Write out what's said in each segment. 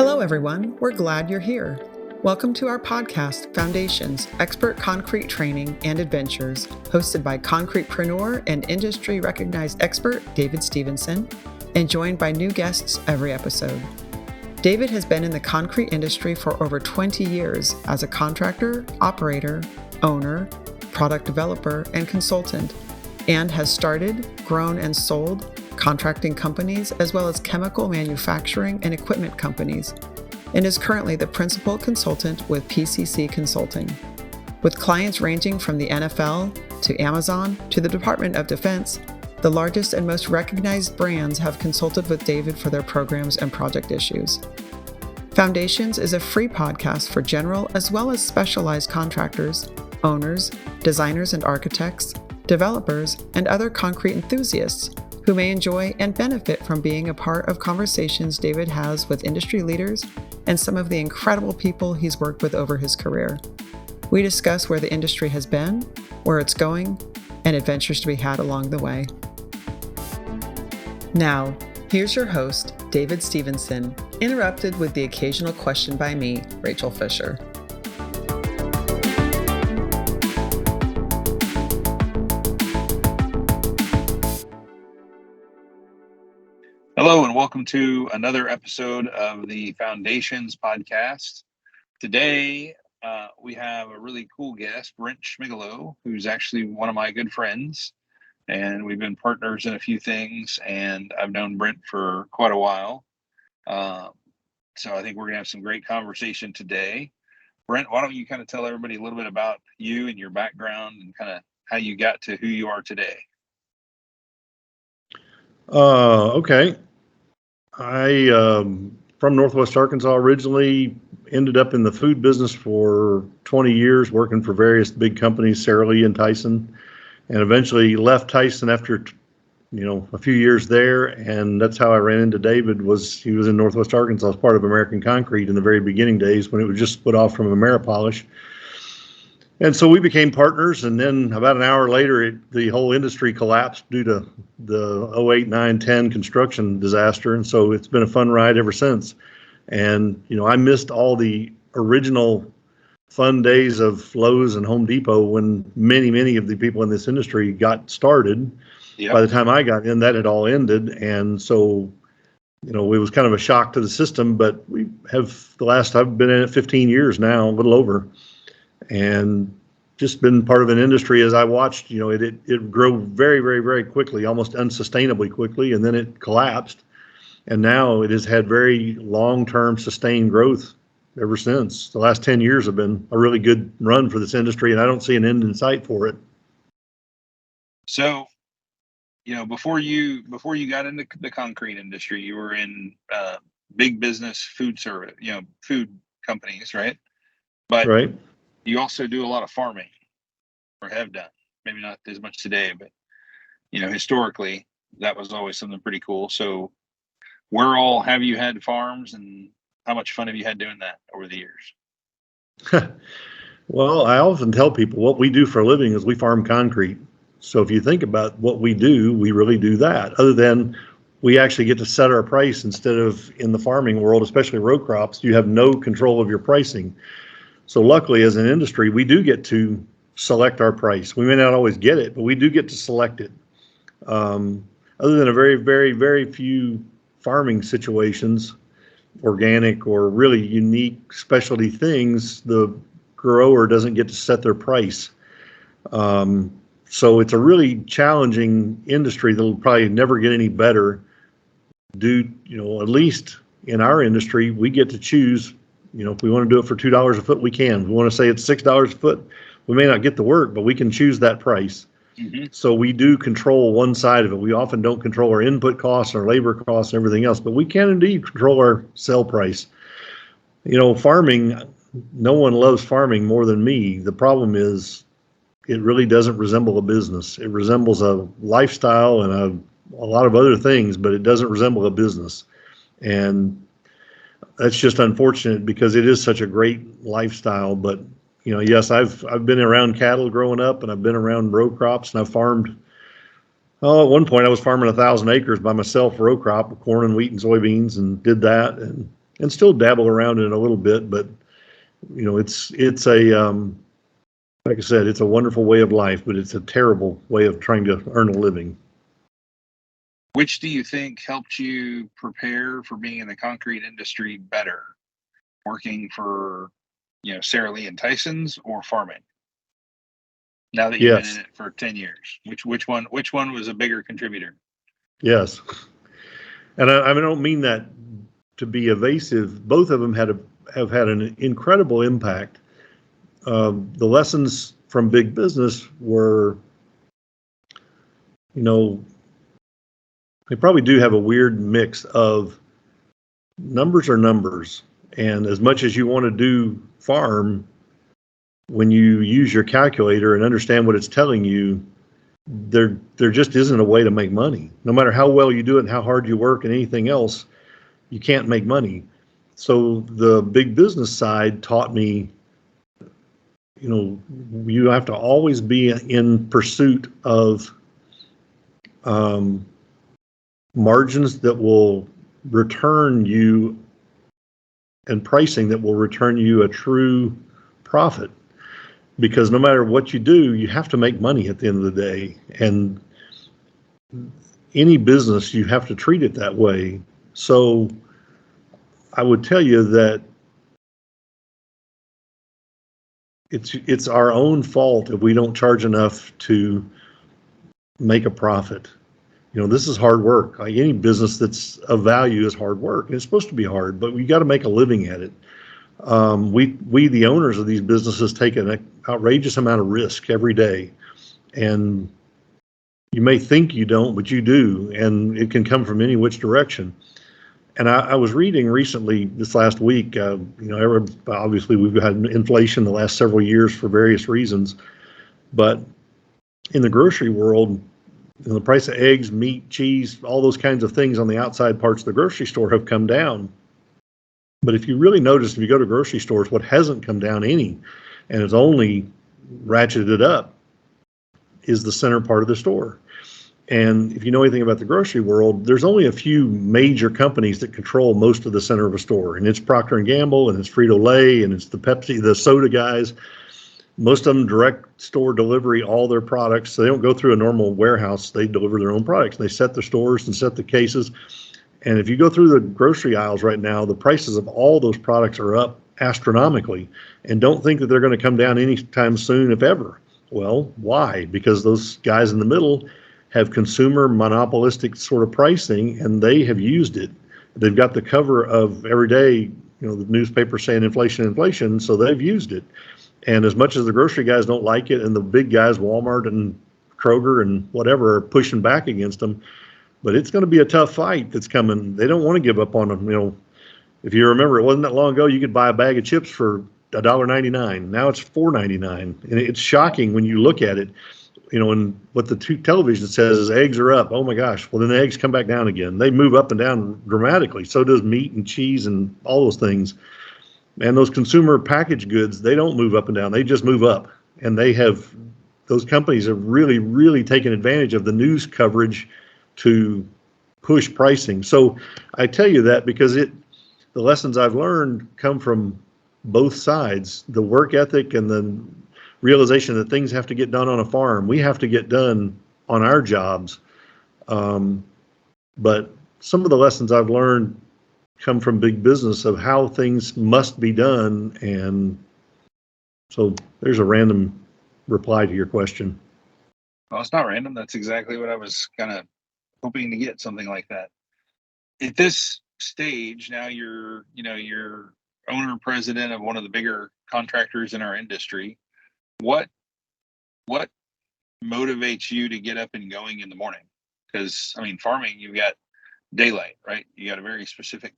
Hello, everyone. We're glad you're here. Welcome to our podcast, Foundations, Expert Concrete Training and Adventures, hosted by concretepreneur and industry-recognized expert David Stephenson, and joined by new guests every episode. David has been in the concrete industry for over 20 years as a contractor, operator, owner, product developer, and consultant, and has started, grown, and sold contracting companies as well as chemical manufacturing and equipment companies, and is currently the principal consultant with PCC Consulting. With clients ranging from the NFL to Amazon to the Department of Defense, the largest and most recognized brands have consulted with David for their programs and project issues. Foundations is a free podcast for general as well as specialized contractors, owners, designers and architects, developers, and other concrete enthusiasts who may enjoy and benefit from being a part of conversations David has with industry leaders and some of the incredible people he's worked with over his career. We discuss where the industry has been, where it's going, and adventures to be had along the way. Now, here's your host, David Stephenson, interrupted with the occasional question by me, Rachel Fisher. Hello and welcome to another episode of the Foundations podcast. Today, we have a really cool guest, Brent Schmigelow, who's actually one of my good friends. And we've been partners in a few things, and I've known Brent for quite a while. So I think we're going to have some great conversation today. Brent, why don't you kind of tell everybody a little bit about you and your background and kind of how you got to who you are today? Okay. I, from Northwest Arkansas originally, ended up in the food business for 20 years, working for various big companies, Sara Lee and Tyson, and eventually left Tyson after, a few years there. And that's how I ran into David. He was in Northwest Arkansas as part of American Concrete in the very beginning days when it was just split off from Ameripolish. And so we became partners, and then about an hour later, the whole industry collapsed due to the 08, 9, 10 construction disaster. And so it's been a fun ride ever since. And, I missed all the original fun days of Lowe's and Home Depot when many of the people in this industry got started. Yep. By the time I got in, that had all ended. And so, it was kind of a shock to the system, but I've been in it 15 years now, a little over. And just been part of an industry as I watched, it grow very, very, very quickly, almost unsustainably quickly, and then it collapsed. And now it has had very long-term sustained growth ever since. The last 10 years have been a really good run for this industry, and I don't see an end in sight for it. So, before you got into the concrete industry, you were in big business food service, food companies, right? But right. You also do a lot of farming, or have done. Maybe not as much today, but historically that was always something pretty cool. So where all have you had farms, and how much fun have you had doing that over the years? Well, I often tell people what we do for a living is we farm concrete. So if you think about what we do, we really do that. Other than we actually get to set our price instead of in the farming world, especially row crops, you have no control of your pricing. So luckily, as an industry, we do get to select our price. We may not always get it, but we do get to select it. Other than a very, very, very few farming situations, organic or really unique specialty things, the grower doesn't get to set their price. So it's a really challenging industry that'll probably never get any better. At least in our industry, we get to choose. If we want to do it for $2 a foot, we can. If we want to say it's $6 a foot, we may not get the work, but we can choose that price. Mm-hmm. So we do control one side of it. We often don't control our input costs, our labor costs, and everything else, but we can indeed control our sell price. Farming, no one loves farming more than me. The problem is it really doesn't resemble a business. It resembles a lifestyle and a lot of other things, but it doesn't resemble a business. And that's just unfortunate because it is such a great lifestyle. But, yes, I've been around cattle growing up, and I've been around row crops, and I've farmed. At one point I was farming 1,000 acres by myself, row crop, corn and wheat and soybeans, and did that. And and still dabble around in it a little bit. But it's a like I said, it's a wonderful way of life, but it's a terrible way of trying to earn a living. Which do you think helped you prepare for being in the concrete industry better? Working for, Sara Lee and Tyson's, or farming? Now that you've been in it for 10 years, which one was a bigger contributor? Yes. And I don't mean that to be evasive. Both of them have had an incredible impact. The lessons from big business were, they probably do have a weird mix of numbers are numbers. And as much as you want to do farm, when you use your calculator and understand what it's telling you, there just isn't a way to make money. No matter how well you do it and how hard you work and anything else, you can't make money. So the big business side taught me, you have to always be in pursuit of margins that will return you and pricing that will return you a true profit. Because no matter what you do, you have to make money at the end of the day. And any business, you have to treat it that way. So I would tell you that it's our own fault if we don't charge enough to make a profit. This is hard work. Like any business that's of value is hard work. And it's supposed to be hard, but we got to make a living at it. We the owners of these businesses take an outrageous amount of risk every day, and you may think you don't, but you do, and it can come from any which direction. And I was reading recently this last week, obviously we've had inflation the last several years for various reasons, but in the grocery world, the price of eggs, meat, cheese, all those kinds of things on the outside parts of the grocery store have come down. But if you really notice, if you go to grocery stores, what hasn't come down any, and it's only ratcheted up, is the center part of the store. And if you know anything about the grocery world, there's only a few major companies that control most of the center of a store. And it's Procter & Gamble, and it's Frito-Lay, and it's the Pepsi, the soda guys. Most of them direct store delivery all their products. So they don't go through a normal warehouse. They deliver their own products. They set the stores and set the cases. And if you go through the grocery aisles right now, the prices of all those products are up astronomically. And don't think that they're going to come down anytime soon, if ever. Well, why? Because those guys in the middle have consumer monopolistic sort of pricing, and they have used it. They've got the cover of every day, the newspaper saying inflation, so they've used it. And as much as the grocery guys don't like it, and the big guys, Walmart and Kroger and whatever, are pushing back against them, but it's going to be a tough fight that's coming. They don't want to give up on them. If you remember, it wasn't that long ago you could buy a bag of chips for $1.99. Now it's $4.99, and it's shocking when you look at it. And what the television says is eggs are up. Oh my gosh! Well, then the eggs come back down again. They move up and down dramatically. So does meat and cheese and all those things. And those consumer packaged goods, they don't move up and down. They just move up. And those companies have really, really taken advantage of the news coverage to push pricing. So I tell you that because the lessons I've learned come from both sides, the work ethic and the realization that things have to get done on a farm. We have to get done on our jobs. But some of the lessons I've learned come from big business of how things must be done. And so there's a random reply to your question. Well, it's not random. That's exactly what I was kind of hoping to get, something like that. At this stage, now you're owner president of one of the bigger contractors in our industry. What motivates you to get up and going in the morning? Because farming, you've got daylight, right? You got a very specific,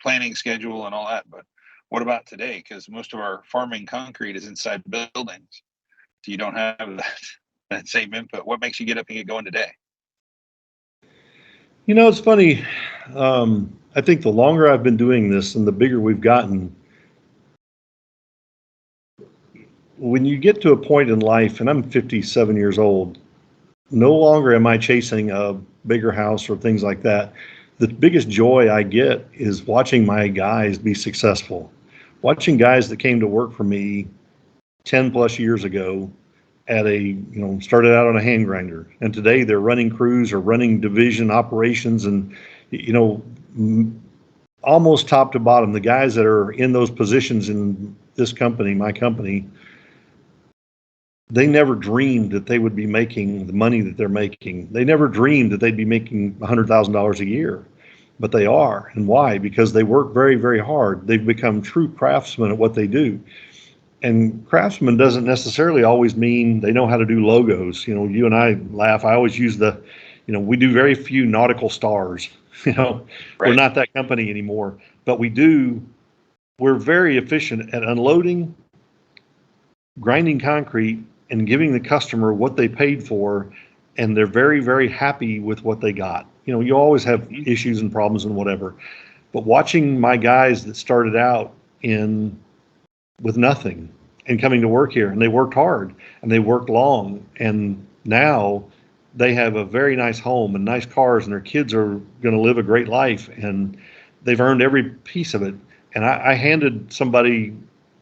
planning schedule and all that. But what about today? Because most of our farming concrete is inside buildings, so you don't have that same input. What makes you get up and get going today? It's funny. I think the longer I've been doing this and the bigger we've gotten, when you get to a point in life, and I'm 57 years old, no longer am I chasing a bigger house or things like that. the biggest joy I get is watching my guys be successful. Watching guys that came to work for me 10 plus years ago started out on a hand grinder, and today they're running crews or running division operations, and, almost top to bottom, the guys that are in those positions in this company, my company, they never dreamed that they would be making the money that they're making. They never dreamed that they'd be making $100,000 a year, but they are. And why? Because they work very, very hard. They've become true craftsmen at what they do. And craftsman doesn't necessarily always mean they know how to do logos. You and I laugh. I always use we do very few nautical stars. We're Right. not that company anymore, but we're very efficient at unloading, grinding concrete, and giving the customer what they paid for, and they're very, very happy with what they got. You always have issues and problems and whatever, but watching my guys that started out with nothing and coming to work here, and they worked hard and they worked long, and now they have a very nice home and nice cars, and their kids are going to live a great life, and they've earned every piece of it. And I handed somebody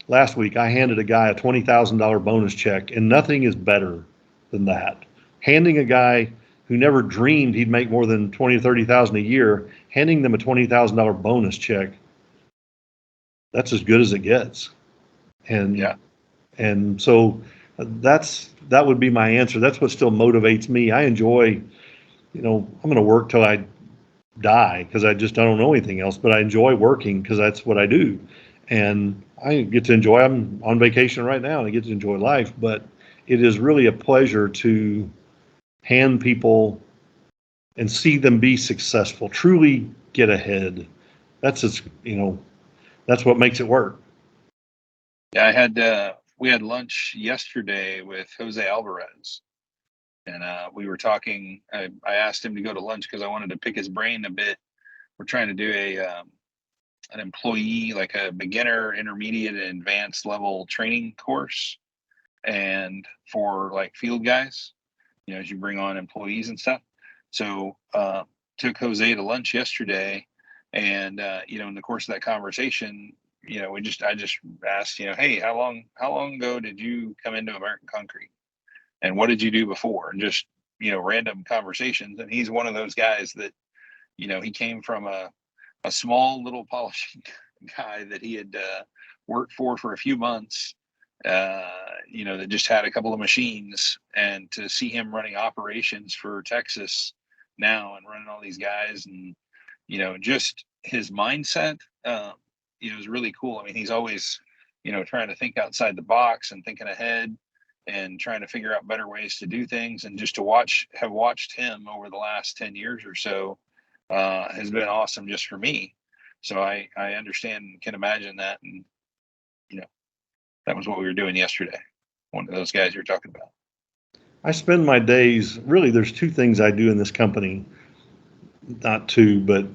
last week, I handed a guy a $20,000 bonus check, and nothing is better than that. Handing a guy who never dreamed he'd make more than 20 or 30,000 a year, handing them a $20,000 bonus check, that's as good as it gets. And Yeah. And so that would be my answer. That's what still motivates me. I enjoy, I'm going to work till I die because I don't know anything else, but I enjoy working because that's what I do. And I get to enjoy, I'm on vacation right now and I get to enjoy life, but it is really a pleasure to hand people and see them be successful, truly get ahead. That's that's what makes it work. Yeah, we had lunch yesterday with Jose Alvarez, and we were talking. I asked him to go to lunch because I wanted to pick his brain a bit. We're trying to do an employee, like a beginner, intermediate, and advanced level training course, and for like field guys, as you bring on employees and stuff. So took Jose to lunch yesterday, and in the course of that conversation, I just asked, hey, how long ago did you come into American Concrete, and what did you do before, and just random conversations. And he's one of those guys that he came from a small little polishing guy that he had worked for a few months, that just had a couple of machines, and to see him running operations for Texas now and running all these guys, and just his mindset is really cool. I mean, he's always trying to think outside the box and thinking ahead and trying to figure out better ways to do things, and just to have watched him over the last 10 years or so has been awesome just for me. So I understand and can imagine that, and that was what we were doing yesterday. One of those guys you're talking about. I spend my days, really, there's two things I do in this company. Not two, but,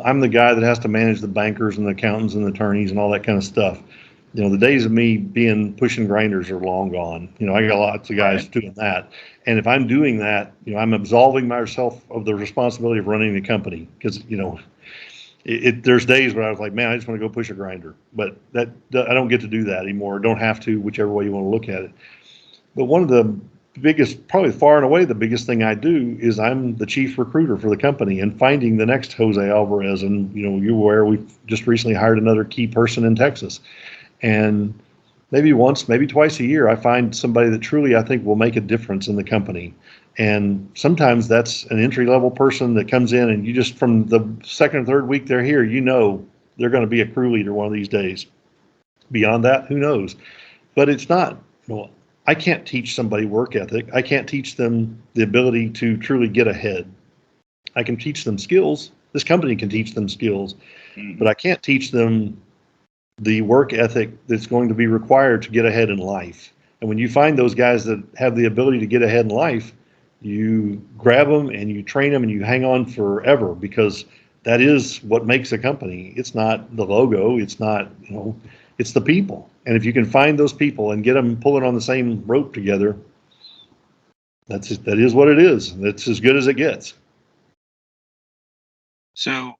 I'm the guy that has to manage the bankers and the accountants and the attorneys and all that kind of stuff. The days of me pushing grinders are long gone. I got lots of guys doing that. And if I'm doing that, I'm absolving myself of the responsibility of running the company, because, there's days where I was like, man, I just want to go push a grinder, but I don't get to do that anymore. Don't have to, whichever way you want to look at it. But one of the biggest, probably far and away the biggest thing I do, is I'm the chief recruiter for the company and finding the next Jose Alvarez. And you're aware we've just recently hired another key person in Texas, and maybe once, maybe twice a year, I find somebody that truly I think will make a difference in the company. And sometimes that's an entry-level person that comes in, and you just, from the second or third week they're here, they're going to be a crew leader one of these days. Beyond that, who knows? But it's not, I can't teach somebody work ethic. I can't teach them the ability to truly get ahead. I can teach them skills. This company can teach them skills, but I can't teach them the work ethic that's going to be required to get ahead in life. And when you find those guys that have the ability to get ahead in life, you grab them and you train them and you hang on forever, because that is what makes a company. It's not the logo. It's not, it's the people. And if you can find those people and get them pulling on the same rope together, that is what it is. That's as good as it gets. So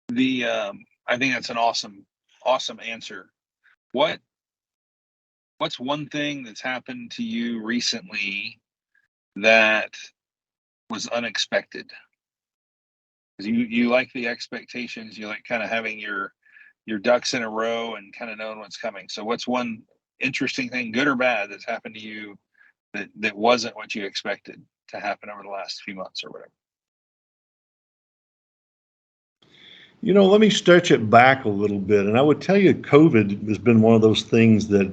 the I think that's an awesome answer. What's one thing that's happened to you recently that was unexpected? Because you like the expectations, you like kind of having your ducks in a row and kind of knowing what's coming. So what's one interesting thing, good or bad, that's happened to you that wasn't what you expected to happen over the last few months or whatever? Let me stretch it back a little bit. And I would tell you, COVID has been one of those things that,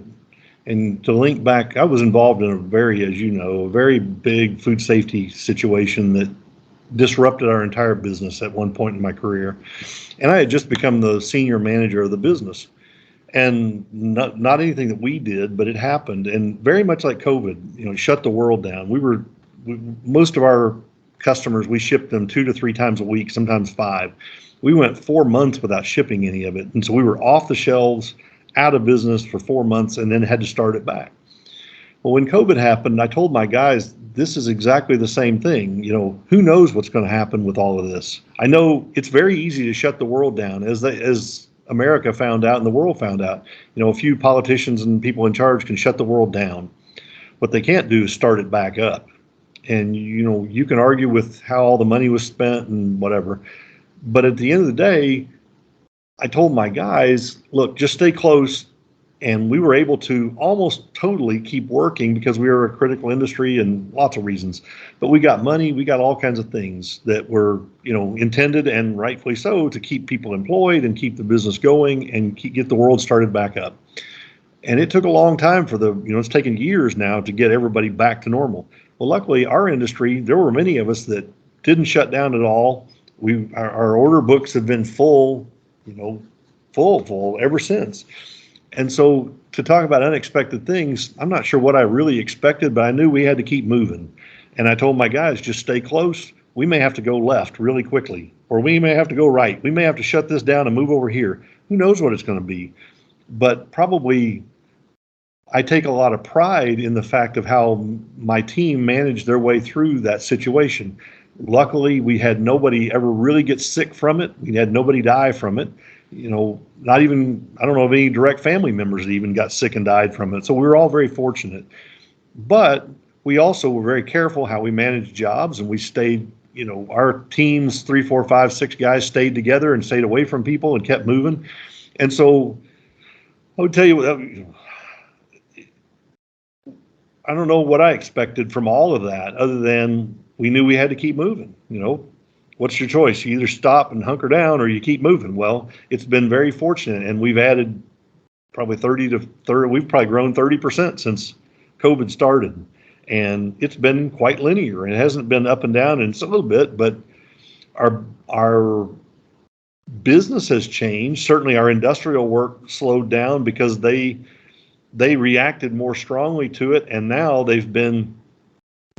and to link back, I was involved in a very big food safety situation that disrupted our entire business at one point in my career. And I had just become the senior manager of the business. And not anything that we did, but it happened. And very much like COVID, shut the world down. Most of our customers, we shipped them 2 to 3 times a week, sometimes 5. We went 4 months without shipping any of it. And so we were off the shelves, out of business for 4 months, and then had to start it back. Well, when COVID happened, I told my guys, this is exactly the same thing. Who knows what's going to happen with all of this? I know it's very easy to shut the world down, as America found out and the world found out. A few politicians and people in charge can shut the world down. What they can't do is start it back up. And, you can argue with how all the money was spent and whatever. But at the end of the day, I told my guys, look, just stay close. And we were able to almost totally keep working because we were a critical industry and lots of reasons. But we got money, we got all kinds of things that were, intended, and rightfully so, to keep people employed and keep the business going and get the world started back up. And it took a long time for it's taken years now to get everybody back to normal. Well, luckily, our industry, there were many of us that didn't shut down at all. Our order books have been full ever since. And so to talk about unexpected things, I'm not sure what I really expected, but I knew we had to keep moving. And I told my guys, just stay close. We may have to go left really quickly, or we may have to go right. We may have to shut this down and move over here. Who knows what it's going to be? But probably I take a lot of pride in the fact of how my team managed their way through that situation. Luckily, we had nobody ever really get sick from it. We had nobody die from it. Not even, I don't know of any direct family members that even got sick and died from it. So we were all very fortunate. But we also were very careful how we managed jobs, and we stayed, our teams, 3, 4, 5, 6 guys stayed together and stayed away from people and kept moving. And so I would tell you, I don't know what I expected from all of that, other than we knew we had to keep moving. What's your choice? You either stop and hunker down or you keep moving. Well, it's been very fortunate, and we've added probably we've probably grown 30% since COVID started. And it's been quite linear, and it hasn't been up and down, and it's a little bit, but our business has changed. Certainly our industrial work slowed down because they reacted more strongly to it, and now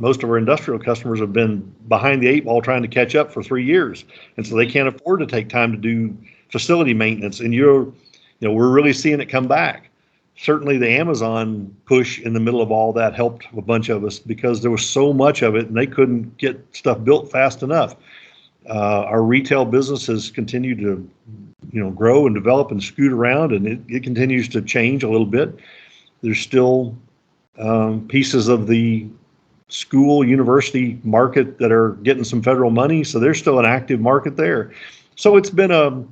most of our industrial customers have been behind the 8 ball trying to catch up for 3 years. And so they can't afford to take time to do facility maintenance. And we're really seeing it come back. Certainly the Amazon push in the middle of all that helped a bunch of us because there was so much of it and they couldn't get stuff built fast enough. Our retail business has continued to, grow and develop and scoot around, and it continues to change a little bit. There's still pieces of the school, university market that are getting some federal money, so there's still an active market there. So it's been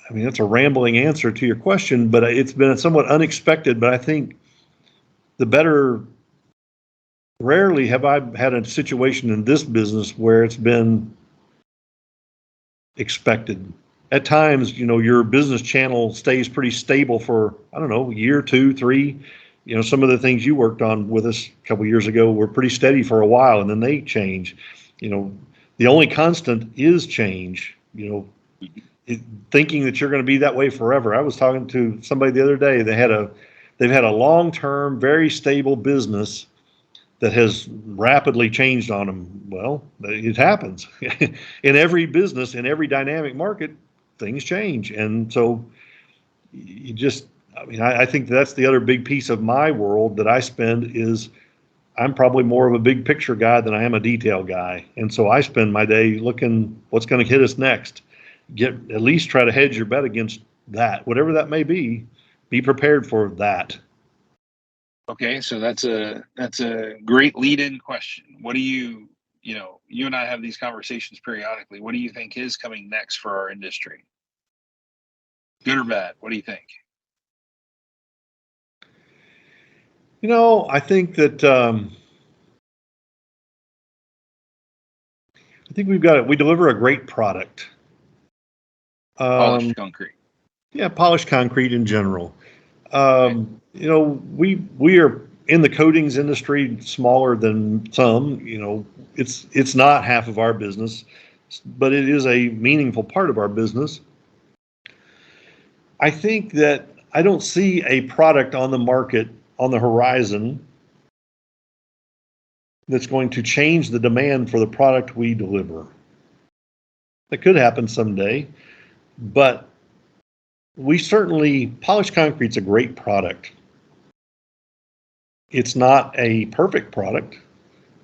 that's a rambling answer to your question, but it's been somewhat unexpected. But I think rarely have I had a situation in this business where it's been expected. At times, your business channel stays pretty stable for, I don't know, a year, 2, 3. Some of the things you worked on with us a couple of years ago were pretty steady for a while, and then they change. The only constant is change. Thinking that you're going to be that way forever. I was talking to somebody the other day. They've had a long-term, very stable business that has rapidly changed on them. Well, it happens in every business, in every dynamic market. Things change, and so I think that's the other big piece of my world that I spend is I'm probably more of a big picture guy than I am a detail guy. And so I spend my day looking what's going to hit us next. At least try to hedge your bet against that, whatever that may be. Be prepared for that. Okay, so that's a great lead-in question. What do you and I have these conversations periodically. What do you think is coming next for our industry? Good or bad? What do you think? I think that we deliver a great product. Polished concrete. Yeah, polished concrete in general. We are in the coatings industry, smaller than some. It's not half of our business, but it is a meaningful part of our business. I think that I don't see a product on the market on the horizon that's going to change the demand for the product we deliver. That could happen someday, but polished concrete's a great product. It's not a perfect product,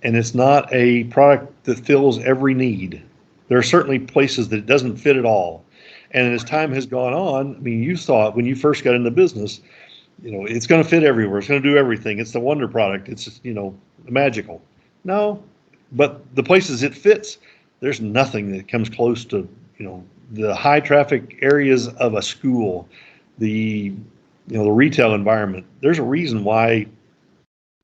and it's not a product that fills every need. There are certainly places that it doesn't fit at all. And as time has gone on, I mean, you saw it when you first got into business, it's going to fit everywhere. It's going to do everything. It's the wonder product. It's, magical. No, but the places it fits, there's nothing that comes close to, the high traffic areas of a school, the retail environment. There's a reason why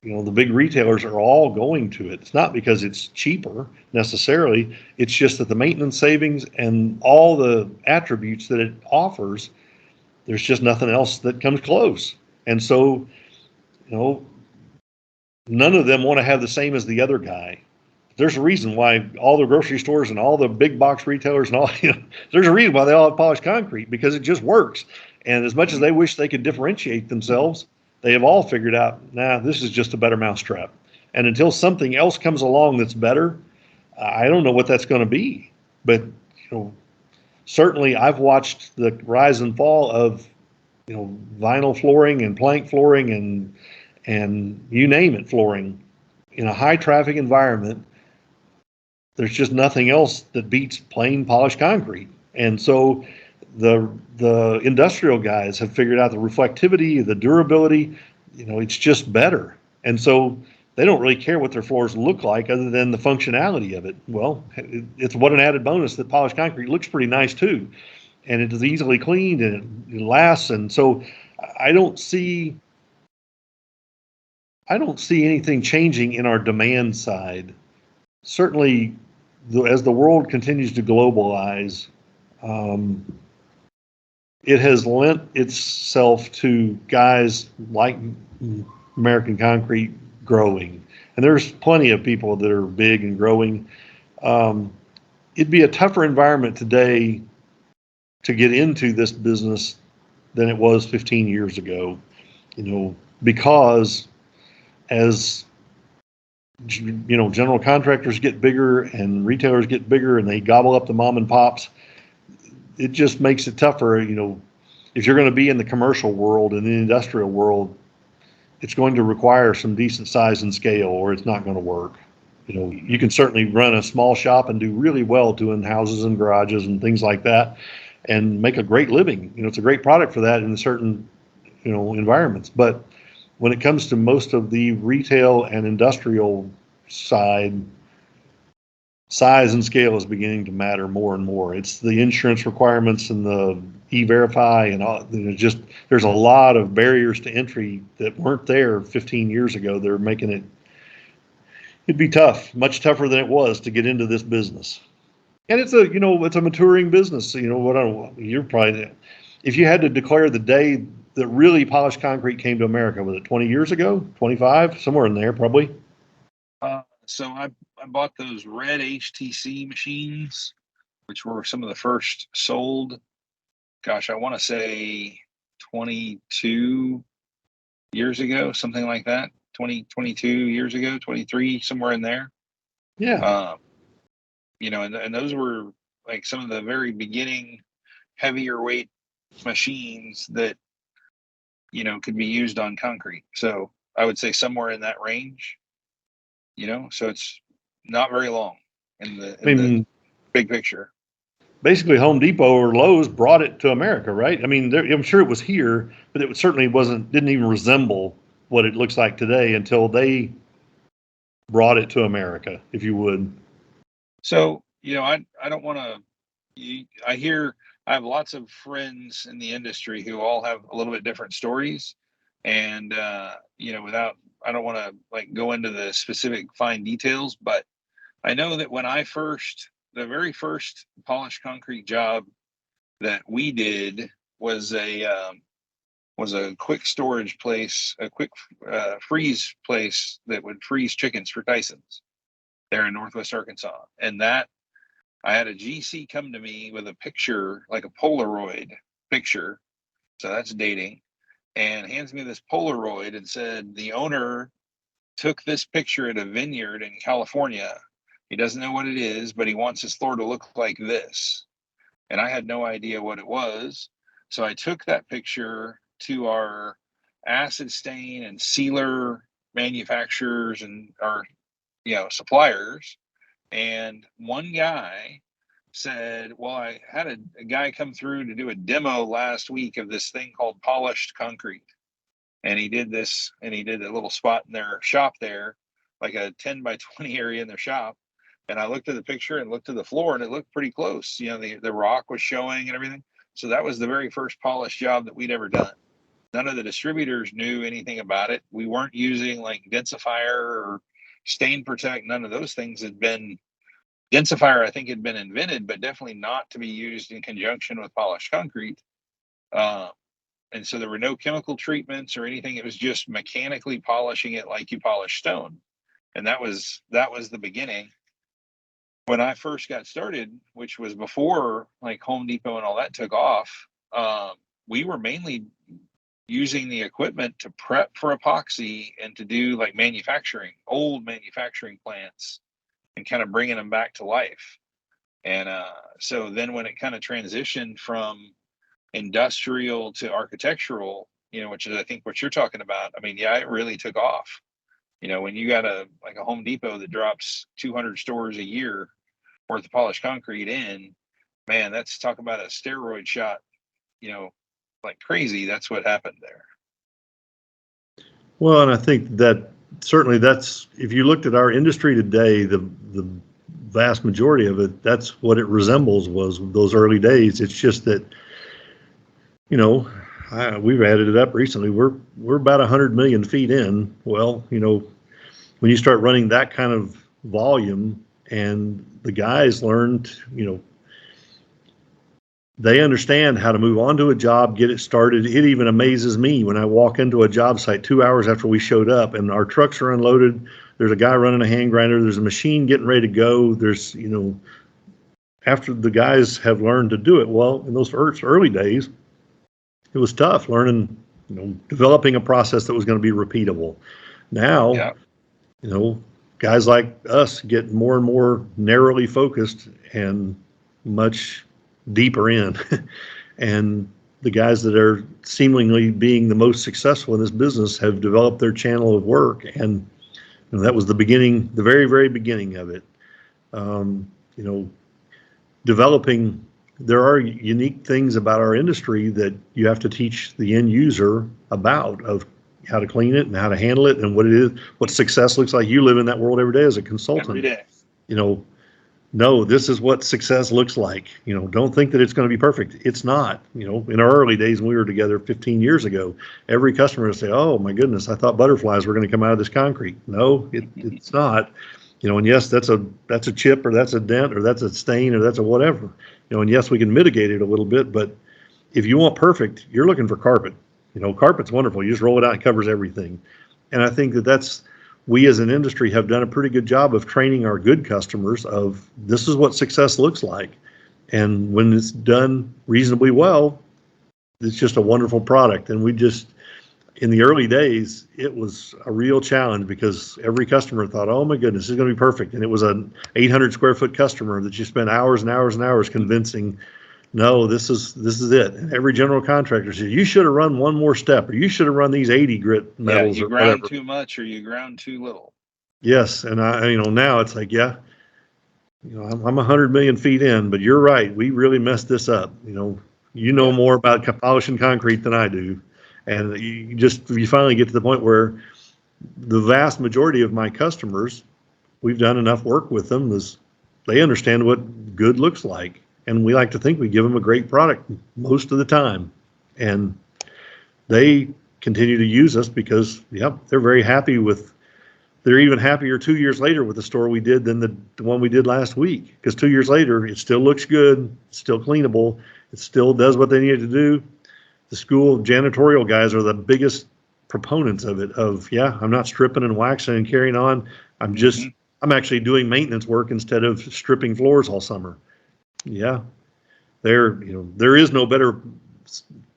the big retailers are all going to it. It's not because it's cheaper necessarily. It's just that the maintenance savings and all the attributes that it offers, there's just nothing else that comes close. And so, none of them want to have the same as the other guy. There's a reason why all the grocery stores and all the big box retailers and all, there's a reason why they all have polished concrete, because it just works. And as much as they wish they could differentiate themselves, they have all figured out, this is just a better mousetrap. And until something else comes along that's better, I don't know what that's going to be. But, certainly I've watched the rise and fall of, vinyl flooring and plank flooring and you name it, flooring in a high traffic environment. There's just nothing else that beats plain polished concrete. And so the industrial guys have figured out the reflectivity, the durability, it's just better. And so they don't really care what their floors look like other than the functionality of it. Well, it's what an added bonus that polished concrete looks pretty nice too. And it is easily cleaned and it lasts. And so I don't see anything changing in our demand side. Certainly, as the world continues to globalize, it has lent itself to guys like American Concrete growing. And there's plenty of people that are big and growing. It'd be a tougher environment today to get into this business than it was 15 years ago, because as general contractors get bigger and retailers get bigger and they gobble up the mom and pops, it just makes it tougher. If you're going to be in the commercial world and the industrial world, it's going to require some decent size and scale, or it's not going to work. You can certainly run a small shop and do really well doing houses and garages and things like that and make a great living. It's a great product for that in certain, environments. But when it comes to most of the retail and industrial side, size and scale is beginning to matter more and more. It's the insurance requirements and the E-Verify and all, there's a lot of barriers to entry that weren't there 15 years ago. They're making it'd be tough, much tougher than it was to get into this business. And it's a maturing business. You're probably, if you had to declare the day that really polished concrete came to America, was it 20 years ago, 25, somewhere in there probably? So I bought those red HTC machines, which were some of the first sold. Gosh, I want to say 22 years ago, something like that. 22 years ago, 23, somewhere in there. Yeah. And those were like some of the very beginning heavier weight machines that, could be used on concrete. So I would say somewhere in that range. so it's not very long in I the mean, big picture. basically Home Depot or Lowe's brought it to America, right? I mean, I'm sure it was here, but it certainly didn't even resemble what it looks like today until they brought it to America, if you would. So, I don't want to, I have lots of friends in the industry who all have a little bit different stories. And, I don't want to like go into the specific fine details, but I know that when the very first polished concrete job that we did was a quick storage place, a quick freeze place that would freeze chickens for Tyson's there in Northwest Arkansas. And that I had a GC come to me with a picture, like a Polaroid picture. So that's dating, and hands me this Polaroid and said, the owner took this picture at a vineyard in California. He doesn't know what it is, but he wants his floor to look like this. And I had no idea what it was. So I took that picture to our acid stain and sealer manufacturers and our suppliers. And one guy said, well, I had a guy come through to do a demo last week of this thing called polished concrete. And he did a little spot in their shop there, like a 10 by 20 area in their shop. And I looked at the picture and looked at the floor, and it looked pretty close. The rock was showing and everything. So that was the very first polished job that we'd ever done. None of the distributors knew anything about it. We weren't using like densifier or stain protect. None of those things had been. Densifier, I think, had been invented, but definitely not to be used in conjunction with polished concrete. And so there were no chemical treatments or anything. It was just mechanically polishing it like you polish stone. And that was the beginning. When I first got started, which was before like Home Depot and all that took off, we were mainly using the equipment to prep for epoxy and to do like old manufacturing plants, and kind of bringing them back to life. And so then when it kind of transitioned from industrial to architectural, which is I think what you're talking about, I mean, yeah, it really took off. When you got a Home Depot that drops 200 stores a year worth of polished concrete in, man, that's talk about a steroid shot, like crazy. That's what happened there. Well, and I think that certainly if you looked at our industry today, the vast majority of it, that's what it resembles was those early days. It's just that, we've added it up recently. We're about 100 million feet in. Well, when you start running that kind of volume, and the guys learned, they understand how to move on to a job, get it started. It even amazes me when I walk into a job site 2 hours after we showed up and our trucks are unloaded. There's a guy running a hand grinder. There's a machine getting ready to go. There's, after the guys have learned to do it. Well, in those early days, it was tough learning, developing a process that was going to be repeatable. Now, Yeah. Guys like us get more and more narrowly focused and much deeper in. And the guys that are seemingly being the most successful in this business have developed their channel of work. And that was the beginning, the very, very beginning of it. Developing, there are unique things about our industry that you have to teach the end user about, of how to clean it and how to handle it and what it is, what success looks like. You live in that world every day as a consultant. Every day. No, this is what success looks like. Don't think that it's going to be perfect. It's not. In our early days when we were together 15 years ago, every customer would say, "Oh my goodness, I thought butterflies were going to come out of this concrete." No, it's not. And yes, that's a chip, or that's a dent, or that's a stain, or that's a whatever. And yes, we can mitigate it a little bit, but if you want perfect, you're looking for carpet. Carpet's wonderful. You just roll it out, it covers everything. And I think we as an industry have done a pretty good job of training our good customers of this is what success looks like. And when it's done reasonably well, it's just a wonderful product. And in the early days, it was a real challenge because every customer thought, oh my goodness, this is going to be perfect. And it was an 800 square foot customer that you spent hours and hours and hours convincing, no, this is it. And every general contractor says, you should have run one more step, or you should have run these 80 grit metals. Yeah, you ground too much or you ground too little. Yes, and now it's like, yeah, I'm 100 million feet in, but you're right. We really messed this up. You know Yeah. more about polishing concrete than I do, and you finally get to the point where the vast majority of my customers, we've done enough work with them is they understand what good looks like, and we like to think we give them a great product most of the time, and they continue to use us because, yep, they're very happy with. They're even happier 2 years later with the store we did than the one we did last week. Because 2 years later, it still looks good, it's still cleanable, it still does what they needed to do. The school janitorial guys are the biggest proponents of it. Yeah, I'm not stripping and waxing and carrying on. Hmm. I'm actually doing maintenance work instead of stripping floors all summer. Yeah, there is no better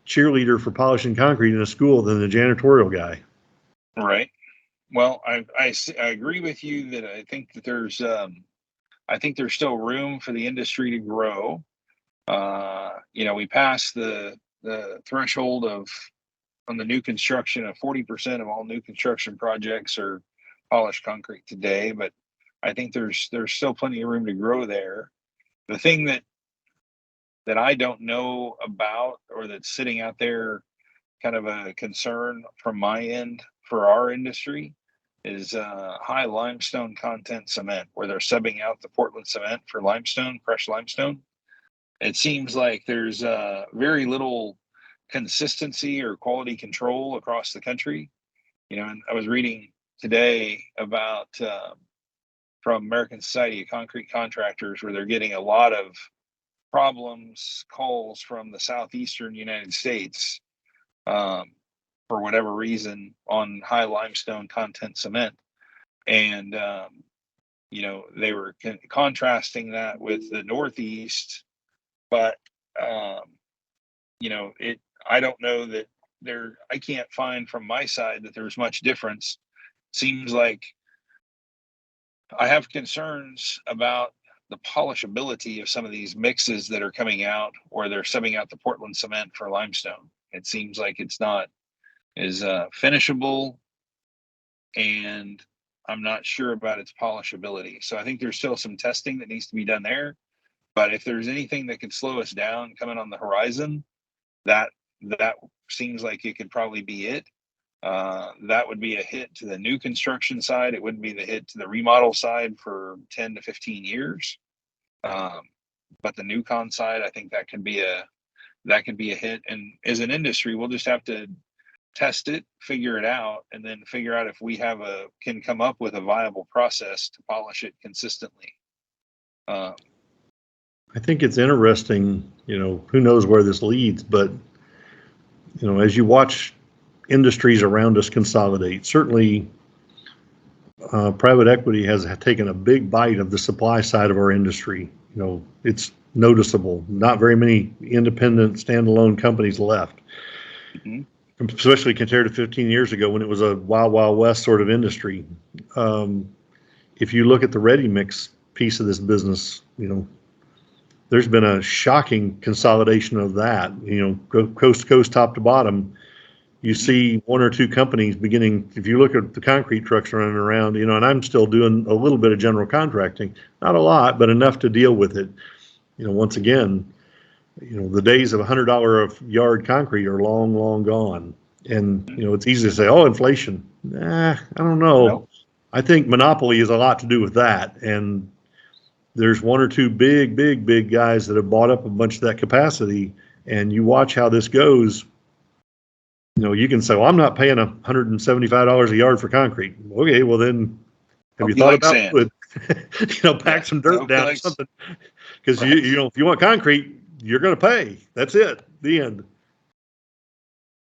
cheerleader for polishing concrete in a school than the janitorial guy. Right. Well, I agree with you that I think there's still room for the industry to grow. We passed the threshold of on the new construction of 40% of all new construction projects are polished concrete today, but I think there's still plenty of room to grow there. The thing that I don't know about or that's sitting out there kind of a concern from my end for our industry is high limestone content cement, where they're subbing out the Portland cement for limestone, fresh limestone. It seems like there's very little consistency or quality control across the country. And I was reading today about from American Society of Concrete Contractors, where they're getting a lot of problems, calls from the southeastern United States um, for whatever reason on high limestone content cement. And, they were contrasting that with the Northeast, but, um, I don't know that I can't find from my side that there's much difference. Seems like I have concerns about the polishability of some of these mixes that are coming out, or they're subbing out the Portland cement for limestone. It seems like it's not as finishable, and I'm not sure about its polishability. So I think there's still some testing that needs to be done there. But if there's anything that could slow us down coming on the horizon, that that seems like it could probably be it. That would be a hit to the new construction side. It wouldn't be the hit to the remodel side for 10 to 15 years. Um, but the new con side, I think that could be a hit. And as an industry, we'll just have to test it, figure it out, and then figure out if we can come up with a viable process to polish it consistently. I think it's interesting, who knows where this leads, but, as you watch industries around us consolidate, certainly private equity has taken a big bite of the supply side of our industry. It's noticeable. Not very many independent standalone companies left, Mm-hmm. especially compared to 15 years ago when it was a wild, wild west sort of industry. If you look at the ready mix piece of this business, there's been a shocking consolidation of that, coast to coast, top to bottom. You see one or two companies beginning, if you look at the concrete trucks running around, and I'm still doing a little bit of general contracting, not a lot, but enough to deal with it. Once again, the days of $100 a yard concrete are long, long gone. And, it's easy to say, oh, inflation. I don't know. Nope. I think monopoly has a lot to do with that. And there's one or two big, big, big guys that have bought up a bunch of that capacity. And you watch how this goes. You can say, well, I'm not paying $175 a yard for concrete. Okay, well then, have you thought like about sand. wood? Pack some dirt down or something. Because right. if you want concrete, you're going to pay. That's it. The end.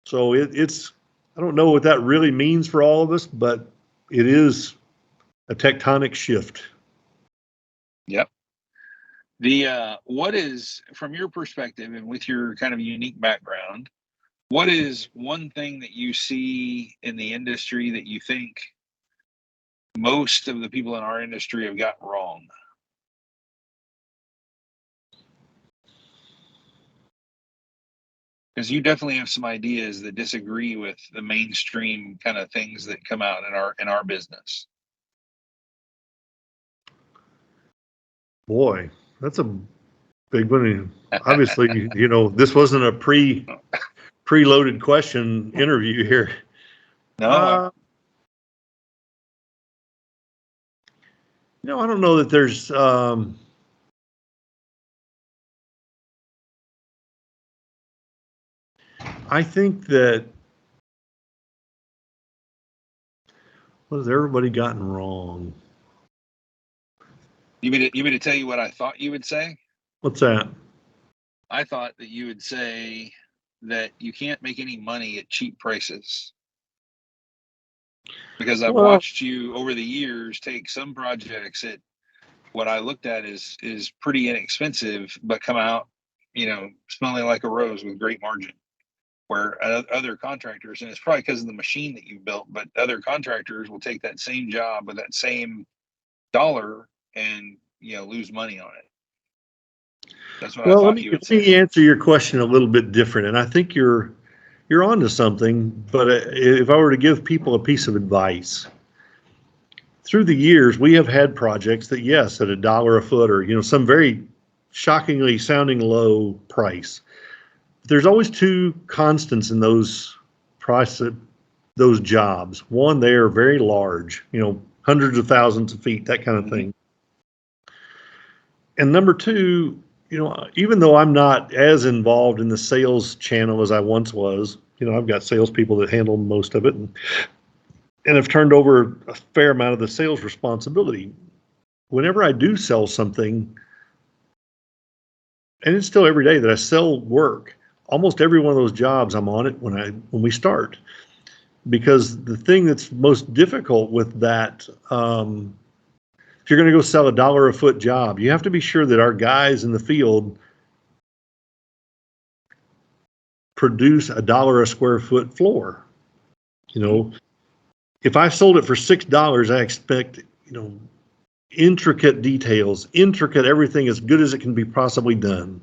So it's I don't know what that really means for all of us, but it is a tectonic shift. Yep. What is, from your perspective and with your kind of unique background, what is one thing that you see in the industry that you think most of the people in our industry have got wrong? Because you definitely have some ideas that disagree with the mainstream kind of things that come out in our business. Boy, that's a big one. Obviously, this wasn't a preloaded question interview here. No. I don't know that there's I think that what has everybody gotten wrong? You mean to tell you what I thought you would say? What's that? I thought that you would say that you can't make any money at cheap prices. Because I've watched you over the years take some projects that what I looked at is pretty inexpensive, but come out, smelling like a rose with great margin. Where other contractors, and it's probably because of the machine that you built, but other contractors will take that same job with that same dollar and lose money on it. That's what I thought you would say. Let me answer your question a little bit different, and I think you're onto something. But if I were to give people a piece of advice, through the years we have had projects that, yes, at $1 a foot or some very shockingly sounding low price. There's always two constants in those those jobs. One, they are very large, hundreds of thousands of feet, that kind of thing. And number two, even though I'm not as involved in the sales channel as I once was, I've got salespeople that handle most of it, and have turned over a fair amount of the sales responsibility. Whenever I do sell something, and it's still every day that I sell work, almost every one of those jobs I'm on it when we start, because the thing that's most difficult with that, if you're going to go sell $1 a foot job, you have to be sure that our guys in the field produce $1 a square foot floor. If I sold it for $6, I expect, intricate details, intricate everything as good as it can be possibly done.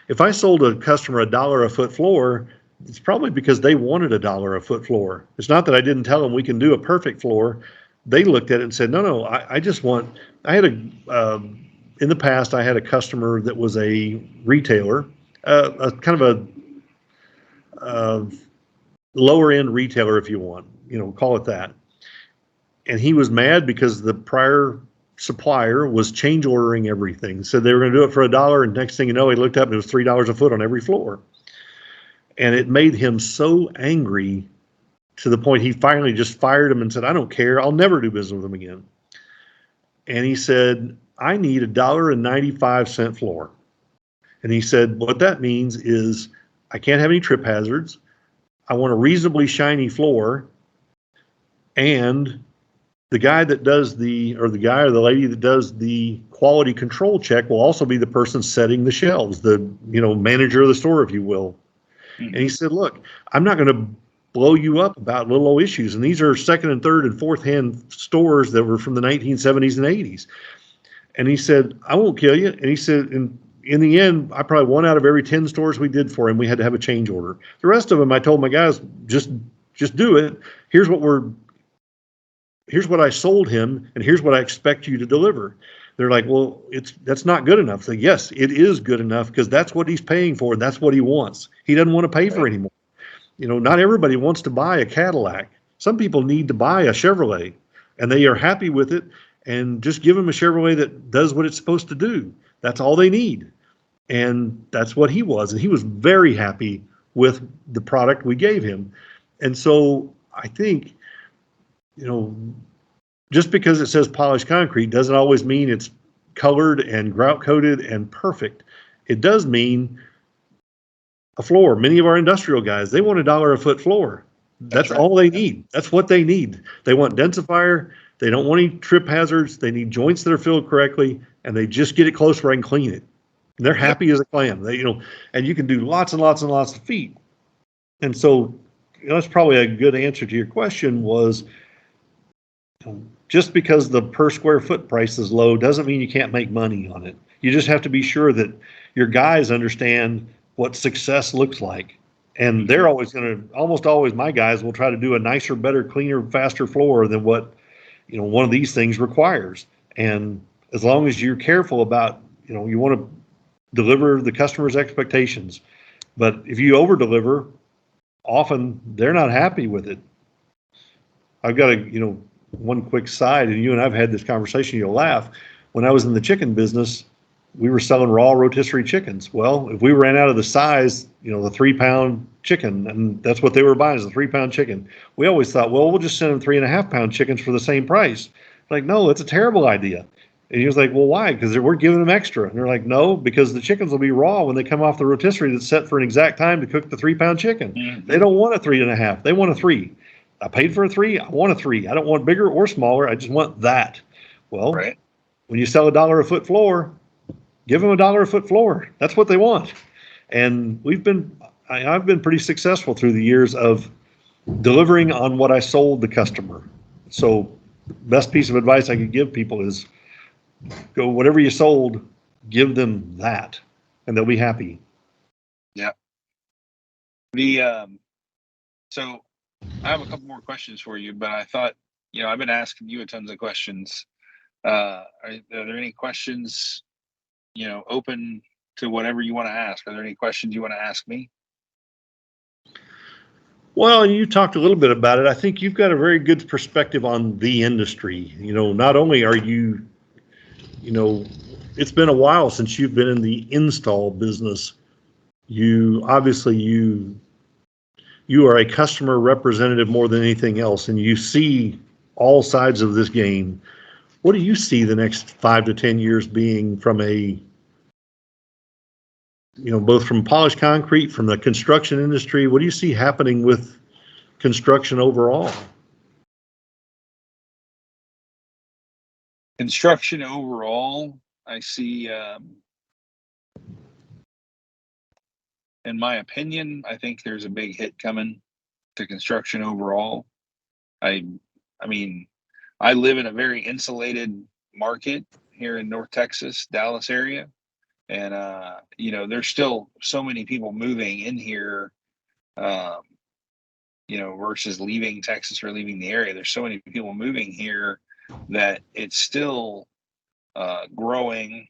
If I sold a customer $1 a foot floor, it's probably because they wanted $1 a foot floor. It's not that I didn't tell them we can do a perfect floor. They looked at it and said, no, I just want, in the past, I had a customer that was a retailer, a kind of a lower end retailer, if you want, call it that. And he was mad because the prior supplier was change ordering everything. Said they were going to do it for $1, and next thing you know, he looked up and it was $3 a foot on every floor. And it made him so angry to the point he finally just fired him and said, I don't care, I'll never do business with him again. And he said, I need $1.95 floor. And he said, what that means is I can't have any trip hazards. I want a reasonably shiny floor, and the guy that does the guy or the lady that does the quality control check will also be the person setting the shelves, the manager of the store, if you will. And he said, look, I'm not going to blow you up about little old issues. And these are second and third and fourth hand stores that were from the 1970s and 80s. And he said, I won't kill you. And he said, in the end, I probably 1 out of every 10 stores we did for him, we had to have a change order. The rest of them, I told my guys, just do it. Here's what I sold him, and here's what I expect you to deliver. They're like, well, that's not good enough. So yes, it is good enough because that's what he's paying for. And that's what he wants. He doesn't want to pay for any more. Not everybody wants to buy a Cadillac. Some people need to buy a Chevrolet, and they are happy with it. And just give them a Chevrolet that does what it's supposed to do. That's all they need. And that's what he was. And he was very happy with the product we gave him. And so I think, just because it says polished concrete doesn't always mean it's colored and grout coated and perfect. It does mean a floor. Many of our industrial guys, they want $1 a foot floor. That's all they need. That's what they need. They want densifier. They don't want any trip hazards. They need joints that are filled correctly, and they just get it close where I can clean it. And they're happy as a clam. And you can do lots and lots and lots of feet. And so, that's probably a good answer to your question was, just because the per square foot price is low doesn't mean you can't make money on it. You just have to be sure that your guys understand what success looks like. And they're almost always my guys will try to do a nicer, better, cleaner, faster floor than what, one of these things requires. And as long as you're careful about, you want to deliver the customer's expectations. But if you over deliver, often they're not happy with it. I've got one quick side, and you and I've had this conversation, you'll laugh. When I was in the chicken business, we were selling raw rotisserie chickens. Well, if we ran out of the size, the 3-pound chicken, and that's what they were buying, is a 3-pound chicken. We always thought, well, we'll just send them 3.5-pound chickens for the same price. Like, no, it's a terrible idea. And he was like, well, why? Because we're giving them extra. And they're like, no, because the chickens will be raw when they come off the rotisserie that's set for an exact time to cook the 3-pound chicken. Mm-hmm. They don't want a 3.5. They want a 3. I paid for a 3. I want a 3. I don't want bigger or smaller. I just want that. Well, right. When you sell $1 a foot floor, give them $1 a foot floor. That's what they want. And I've been pretty successful through the years of delivering on what I sold the customer. So best piece of advice I could give people is go whatever you sold, give them that, and they'll be happy. Yeah. So I have a couple more questions for you, but I thought, I've been asking you a tons of questions. Are there any questions, open to whatever you want to ask? Are there any questions you want to ask me? Well, you talked a little bit about it. I think you've got a very good perspective on the industry. Not only are you, it's been a while since you've been in the install business. You are a customer representative more than anything else, and you see all sides of this game. What do you see the next 5 to 10 years being from both from polished concrete, from the construction industry? What do you see happening with construction overall? Construction overall, I see, in my opinion, I think there's a big hit coming to construction overall. I mean, I live in a very insulated market here in North Texas, Dallas area. And, there's still so many people moving in here, versus leaving Texas or leaving the area. There's so many people moving here that it's still growing,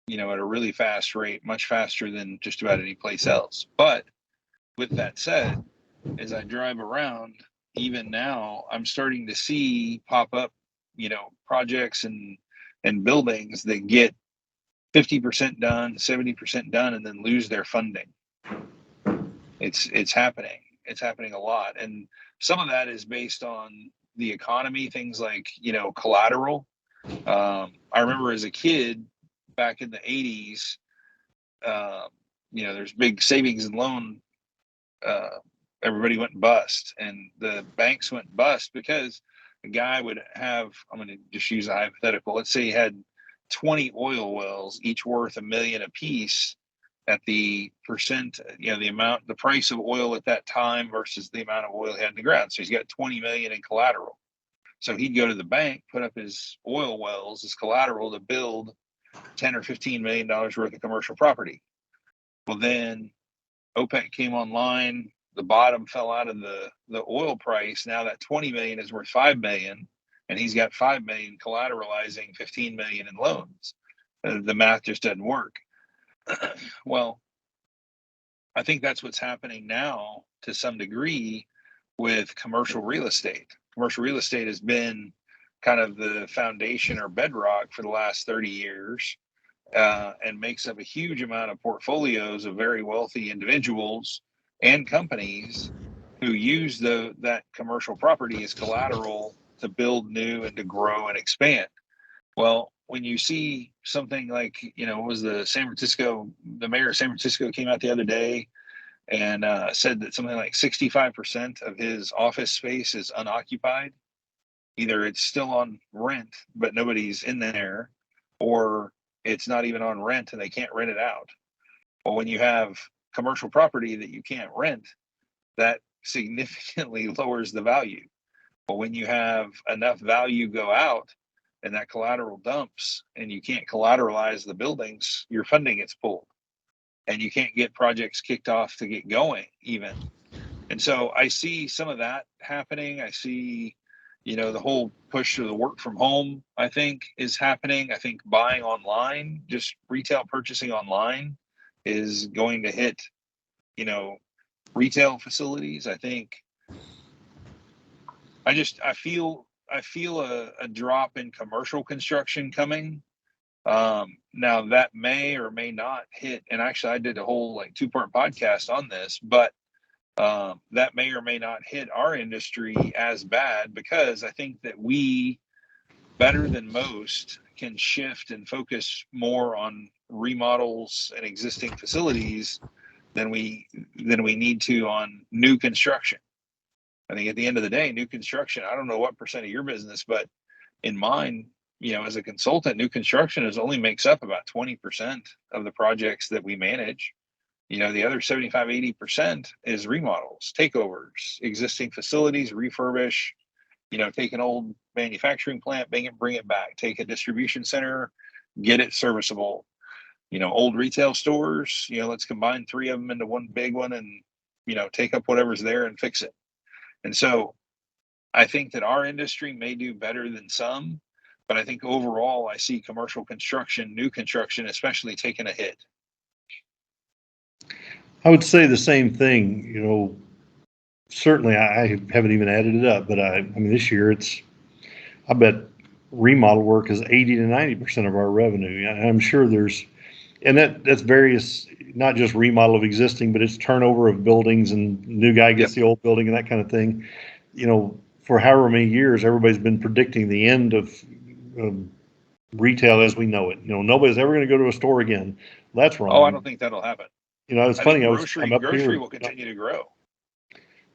at a really fast rate, much faster than just about any place else. But with that said, as I drive around, even now, I'm starting to see pop up, projects and buildings that get 50% done, 70% done, and then lose their funding. It's happening. It's happening a lot. And some of that is based on the economy, things like, collateral. I remember as a kid back in the 80s, there's big savings and loan. Everybody went bust, and the banks went bust because a guy would have, I'm going to just use a hypothetical. Let's say he had 20 oil wells, each worth $1 million a piece, at the percent, the price of oil at that time versus the amount of oil he had in the ground. So he's got 20 million in collateral. So he'd go to the bank, put up his oil wells as collateral to build $10 or $15 million worth of commercial property. Well, then OPEC came online, the bottom fell out of the oil price. Now that 20 million is worth 5 million, and he's got 5 million collateralizing 15 million in loans. The math just doesn't work. Well, I think that's what's happening now to some degree with commercial real estate. Commercial real estate has been kind of the foundation or bedrock for the last 30 years, and makes up a huge amount of portfolios of very wealthy individuals and companies who use that commercial property as collateral to build new and to grow and expand. Well, when you see something like, was the mayor of San Francisco came out the other day and said that something like 65% of his office space is unoccupied. Either it's still on rent, but nobody's in there, or it's not even on rent and they can't rent it out. Well, when you have commercial property that you can't rent, that significantly lowers the value. But when you have enough value go out and that collateral dumps and you can't collateralize the buildings, your funding gets pulled and you can't get projects kicked off to get going even. And so I see some of that happening. I see, the whole push to the work from home, I think, is happening. I think buying online, just retail purchasing online, is going to hit, retail facilities. I think I feel a drop in commercial construction coming. Now that may or may not hit, and actually I did a whole 2-part podcast on this, but that may or may not hit our industry as bad, because I think that we, better than most, can shift and focus more on remodels and existing facilities than we need to on new construction. I think at the end of the day, new construction, I don't know what percent of your business, but in mine, as a consultant, new construction only makes up about 20% of the projects that we manage. The other 75, 80% is remodels, takeovers, existing facilities, refurbish, take an old manufacturing plant, bring it back, take a distribution center, get it serviceable. Old retail stores, let's combine 3 of them into one big one and, take up whatever's there and fix it. And so I think that our industry may do better than some, but I think overall I see commercial construction, new construction, especially, taking a hit. I would say the same thing. Certainly I haven't even added it up, but I mean, this year I bet remodel work is 80 to 90% of our revenue. I'm sure that's various, not just remodel of existing, but it's turnover of buildings, and new guy gets the old building and that kind of thing. For however many years, everybody's been predicting the end of retail as we know it. Nobody's ever going to go to a store again. That's wrong. Oh, I don't think that'll happen. It's funny. Grocery will continue to grow.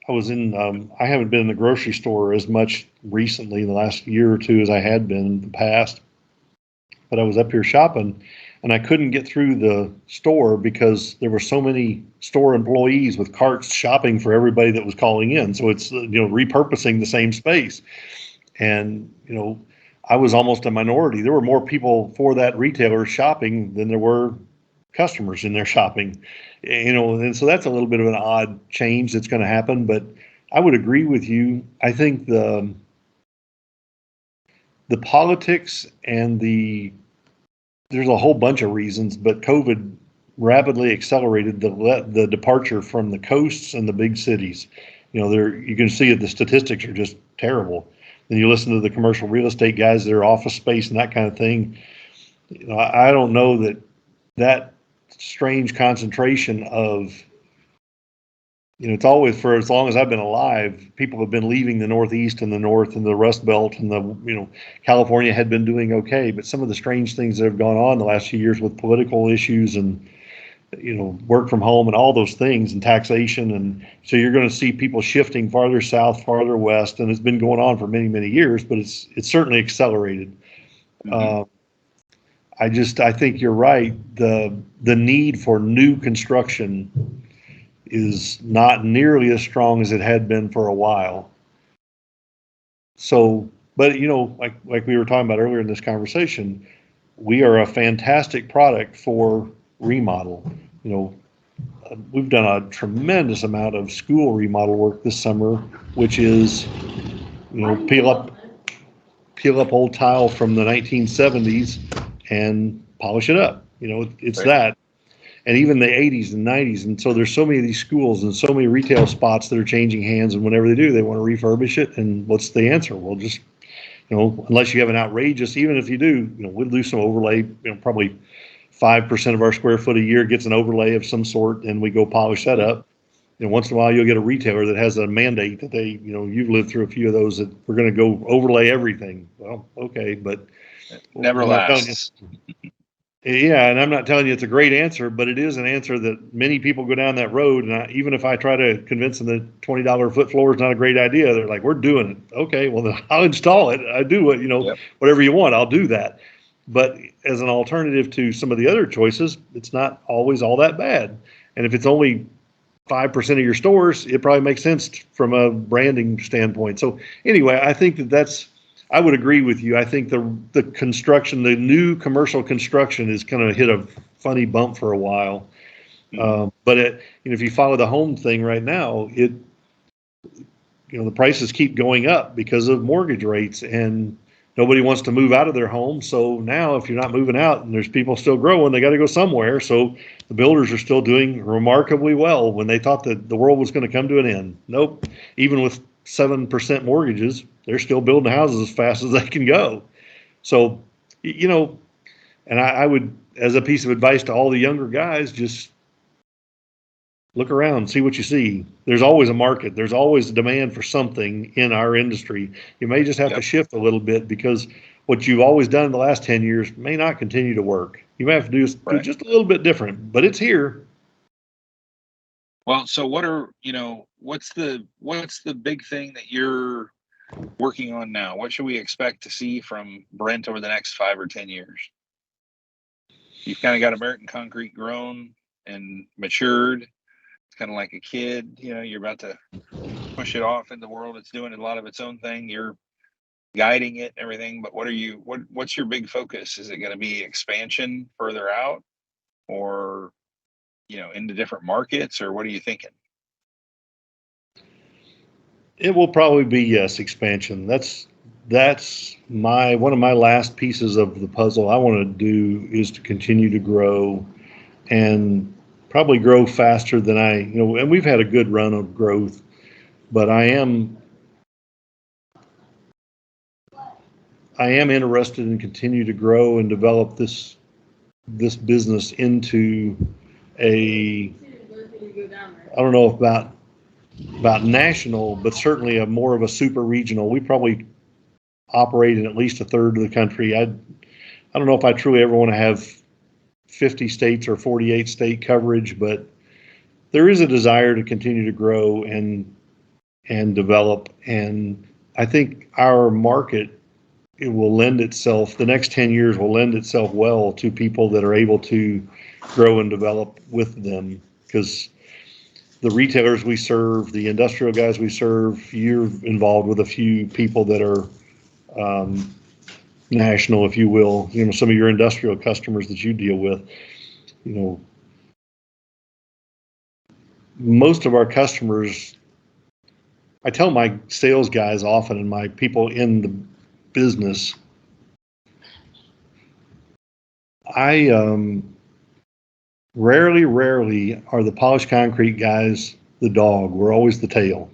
I was I haven't been in the grocery store as much recently in the last year or two as I had been in the past, but I was up here shopping, and I couldn't get through the store because there were so many store employees with carts shopping for everybody that was calling in. So it's, repurposing the same space. And, I was almost a minority. There were more people for that retailer shopping than there were customers in there shopping, and so that's a little bit of an odd change that's going to happen. But I would agree with you. I think the politics and there's a whole bunch of reasons, but COVID rapidly accelerated the departure from the coasts and the big cities. You can see it, the statistics are just terrible. And you listen to the commercial real estate guys, their office space and that kind of thing. I don't know that strange concentration of, it's always, for as long as I've been alive, people have been leaving the Northeast and the North and the Rust Belt, and California had been doing okay, but some of the strange things that have gone on the last few years with political issues and, work from home and all those things, and taxation. And so you're going to see people shifting farther south, farther west, and it's been going on for many, many years, but it's certainly accelerated. Mm-hmm. I think you're right. The need for new construction is not nearly as strong as it had been for a while. So, but like we were talking about earlier in this conversation, we are a fantastic product for remodel. We've done a tremendous amount of school remodel work this summer, which is, peel up old tile from the 1970s and polish it up. It's right. That. And even the 80s and 90s. And so there's so many of these schools and so many retail spots that are changing hands. And whenever they do, they want to refurbish it. And what's the answer? Well, just, unless you have an outrageous, even if you do, we'll do some overlay, probably 5% of our square foot a year gets an overlay of some sort, and we go polish that up. Once in a while you'll get a retailer that has a mandate that they, you've lived through a few of those, that we're going to go overlay everything. Well, okay, but never lasts. Yeah, and I'm not telling you it's a great answer, but it is an answer that many people go down that road. And even if I try to convince them that $20 a foot floor is not a great idea, they're like, we're doing it. Okay, well, then I'll install it. I do what, Yep. Whatever you want, I'll do that. But as an alternative to some of the other choices, it's not always all that bad. And if it's only 5% of your stores, it probably makes sense from a branding standpoint. So anyway, I think I would agree with you. I think the construction, the new commercial construction is going to hit a funny bump for a while. But if you follow the home thing right now, the prices keep going up because of mortgage rates, and nobody wants to move out of their home. So now if you're not moving out and there's people still growing, they got to go somewhere. So the builders are still doing remarkably well when they thought that the world was going to come to an end. Nope. Even with 7% mortgages, they're still building houses as fast as they can go. So, and I would, as a piece of advice to all the younger guys, just look around, see what you see. There's always a market. There's always a demand for something in our industry. You may just have to shift a little bit because what you've always done in the last 10 years may not continue to work. You may have to do just a little bit different, but it's here. Well, so what's the big thing that you're working on now? What should we expect to see from Brent over the next 5 or 10 years? You've kind of got American Concrete grown and matured. It's kind of like a kid, you're about to push it off in the world. It's doing a lot of its own thing. You're guiding it and everything, but what's your big focus? Is it going to be expansion further out, or into different markets, or what are you thinking? It will probably be, yes, expansion. That's one of my last pieces of the puzzle I want to do is to continue to grow and probably grow faster than and we've had a good run of growth, but I am interested in continue to grow and develop this business into I don't know about national, but certainly more of a super regional. We probably operate in at least a third of the country. I don't know if I truly ever want to have 50 states or 48 state coverage, but there is a desire to continue to grow and develop. And I think our market, it will lend itself, the next 10 years will lend itself well to people that are able to grow and develop with them, because the retailers we serve, the industrial guys we serve, you're involved with a few people that are national, if you will, some of your industrial customers that you deal with, most of our customers, I tell my sales guys often and my people in the business, rarely are the polished concrete guys the dog. We're always the tail.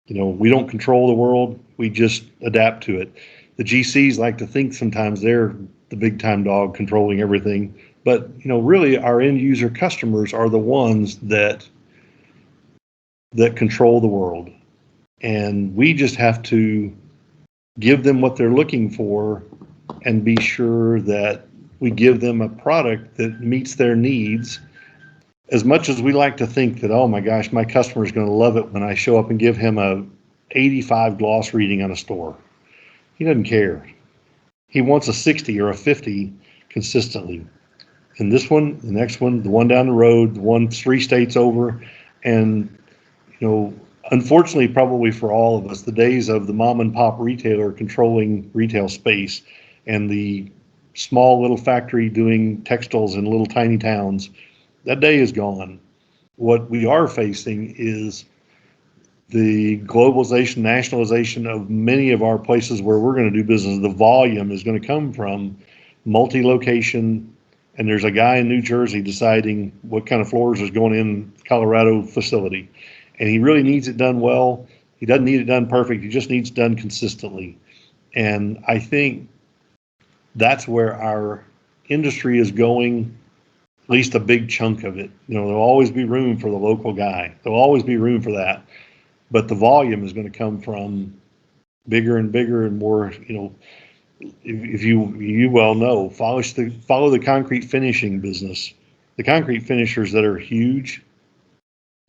We don't control the world. We just adapt to it. The GCs like to think sometimes they're the big time dog controlling everything. But, really our end user customers are the ones that control the world. And we just have to give them what they're looking for and be sure that we give them a product that meets their needs. As much as we like to think that, oh my gosh, my customer is going to love it when I show up and give him a 85 gloss reading on a store. He doesn't care. He wants a 60 or a 50 consistently. And this one, the next one, the one down the road, the one 3 states over. And, unfortunately, probably for all of us, the days of the mom and pop retailer controlling retail space and the small little factory doing textiles in little tiny towns, that day is gone. What we are facing is the globalization, nationalization of many of our places where we're going to do business. The volume is going to come from multi-location, and there's a guy in New Jersey deciding what kind of floors is going in Colorado facility. And he really needs it done well. He doesn't need it done perfect. He just needs it done consistently. And I think that's where our industry is going, at least a big chunk of it. There'll always be room for the local guy. There'll always be room for that. But the volume is going to come from bigger and bigger and more, if you well know, follow the concrete finishing business. The concrete finishers that are huge,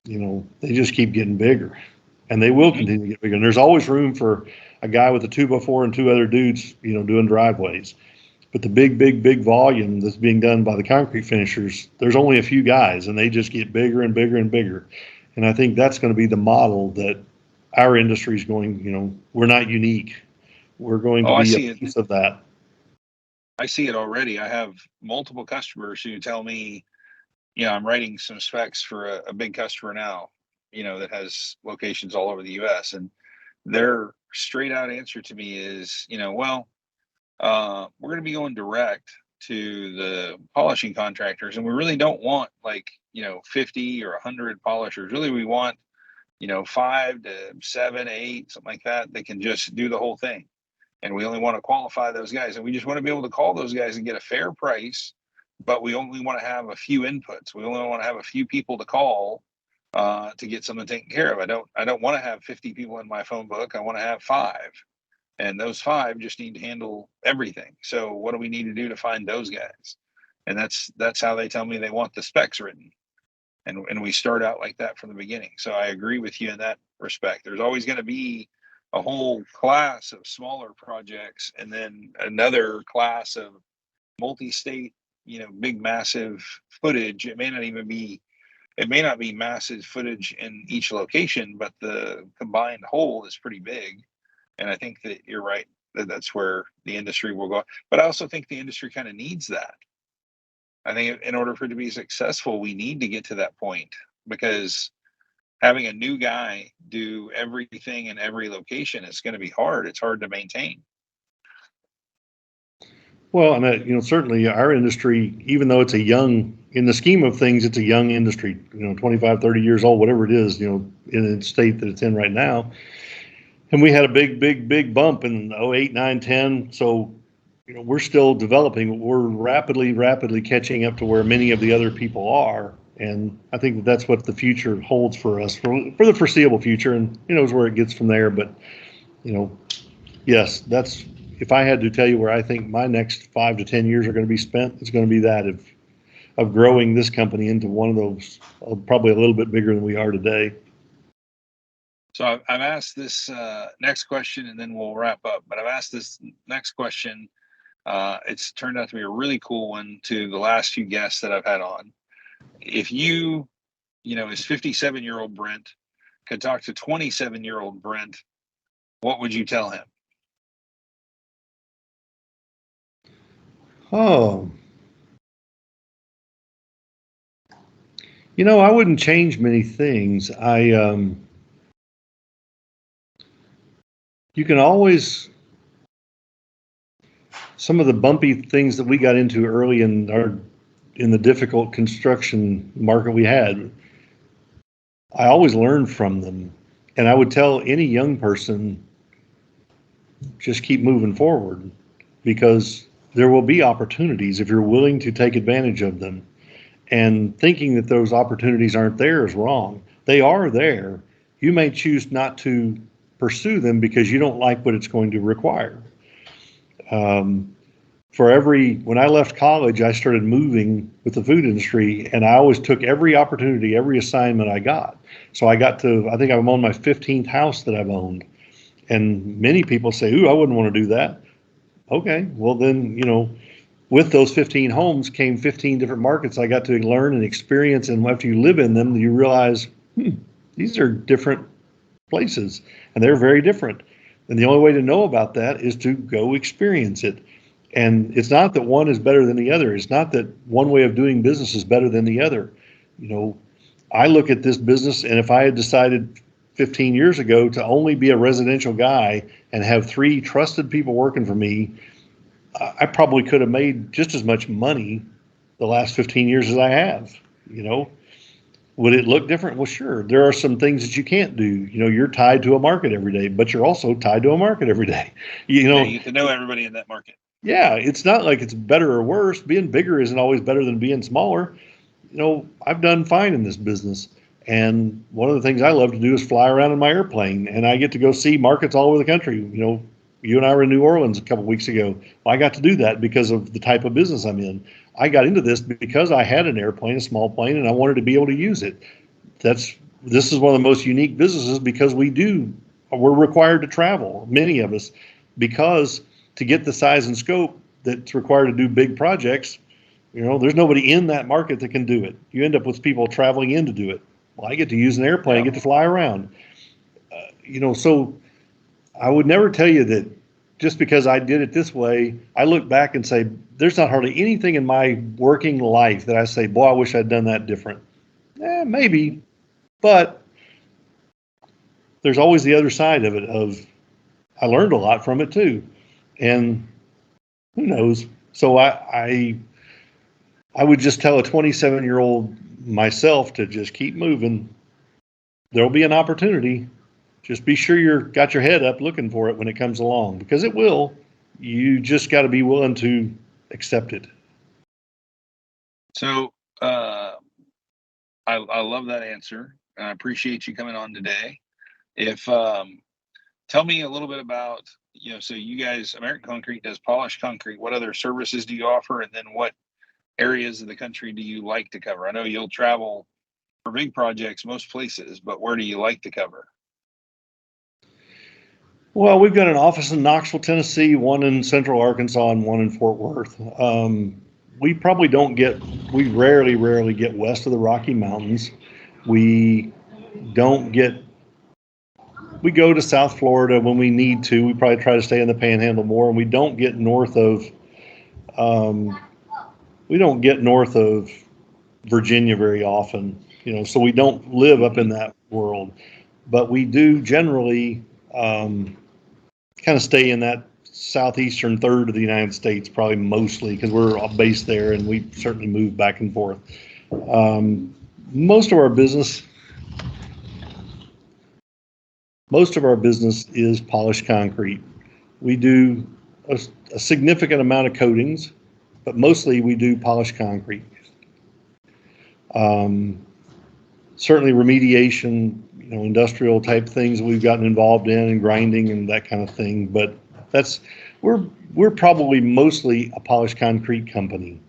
they just keep getting bigger, and they will continue to get bigger. And there's always room for a guy with a 2x4 and 2 other dudes, doing driveways. But the big volume that's being done by the concrete finishers, there's only a few guys, and they just get bigger and bigger and bigger. And I think that's going to be the model that our industry is going, we're not unique. We're going to be a piece of that. I see it already. I have multiple customers who tell me, I'm writing some specs for a big customer now, that has locations all over the US. And their straight out answer to me is, well, we're going to be going direct to the polishing contractors, and we really don't want 50 or 100 polishers. Really, we want 5 to 7, 8, something like that. They can just do the whole thing, and we only want to qualify those guys, and we just want to be able to call those guys and get a fair price. But we only want to have a few inputs. We only want to have a few people to call to get something taken care of. I don't want to have 50 people in my phone book. I want to have 5. And those 5 just need to handle everything. So what do we need to do to find those guys? And that's how they tell me they want the specs written. And we start out like that from the beginning. So I agree with you in that respect. There's always going to be a whole class of smaller projects, and then another class of multi-state, big massive footage. It may not be massive footage in each location, but the combined whole is pretty big. And I think that you're right, that's where the industry will go. But I also think the industry kind of needs that. I think in order for it to be successful, we need to get to that point, because having a new guy do everything in every location is going to be hard. It's hard to maintain. Well, and certainly our industry, even though it's in the scheme of things, it's a young industry, 25, 30 years old, whatever it is, in the state that it's in right now. And we had a big bump in 08, 9, 10. So, we're still developing. We're rapidly catching up to where many of the other people are. And I think that's what the future holds for us for the foreseeable future. And who knows where it gets from there. But, yes, that's, if I had to tell you where I think my next 5 to 10 years are going to be spent, it's going to be that of growing this company into one of those, probably a little bit bigger than we are today. So I've asked this next question, and then we'll wrap up. But I've asked this next question. It's turned out to be a really cool one to the last few guests that I've had on. If you, as 57-year-old Brent could talk to 27-year-old Brent, what would you tell him? Oh, I wouldn't change many things. You can always, some of the bumpy things that we got into early in the difficult construction market we had, I always learned from them. And I would tell any young person, just keep moving forward, because there will be opportunities if you're willing to take advantage of them. And thinking that those opportunities aren't there is wrong. They are there. You may choose not to pursue them because you don't like what it's going to require. When I left college, I started moving with the food industry, and I always took every opportunity, every assignment I got. So I think I'm on my 15th house that I've owned. And many people say, ooh, I wouldn't want to do that. Okay, well then, with those 15 homes came 15 different markets I got to learn and experience. And after you live in them, you realize, these are different places, and they're very different. And the only way to know about that is to go experience it. And it's not that one is better than the other. It's not that one way of doing business is better than the other. I look at this business, and if I had decided 15 years ago to only be a residential guy and have 3 trusted people working for me, I probably could have made just as much money the last 15 years as I have. Would it look different? Well, sure. There are some things that you can't do. You're tied to a market every day, but you're also tied to a market every day. You get to know everybody in that market. Yeah, it's not like it's better or worse. Being bigger isn't always better than being smaller. I've done fine in this business. And one of the things I love to do is fly around in my airplane, and I get to go see markets all over the country. You and I were in New Orleans a couple of weeks ago. Well, I got to do that because of the type of business I'm in. I got into this because I had an airplane, a small plane, and I wanted to be able to use it. This is one of the most unique businesses because we're required to travel, many of us, because to get the size and scope that's required to do big projects, there's nobody in that market that can do it. You end up with people traveling in to do it. Well, I get to use an airplane, I get to fly around. So I would never tell you that just because I did it this way, I look back and say, there's not hardly anything in my working life that I say, boy, I wish I'd done that different. Maybe, but there's always the other side of it. I learned a lot from it too, and who knows? So I would just tell a 27-year-old myself to just keep moving. There'll be an opportunity. Just be sure you're got your head up looking for it when it comes along, because it will. You just got to be willing to accept it. So I love that answer. I appreciate you coming on today. If tell me a little bit about, so you guys, American Concrete does polished concrete. What other services do you offer? And then what areas of the country do you like to cover? I know you'll travel for big projects most places, but where do you like to cover? Well, we've got an office in Knoxville, Tennessee, one in Central Arkansas, and one in Fort Worth. We rarely get west of the Rocky Mountains. We go to South Florida when we need to. We probably try to stay in the Panhandle more, and we don't get north of Virginia very often. So we don't live up in that world, but we do generally kind of stay in that southeastern third of the United States, probably mostly because we're based there, and we certainly move back and forth. Most of our business is polished concrete. We do a significant amount of coatings, but mostly we do polished concrete. Certainly remediation, industrial type things we've gotten involved in, and grinding and that kind of thing. But we're probably mostly a polished concrete company.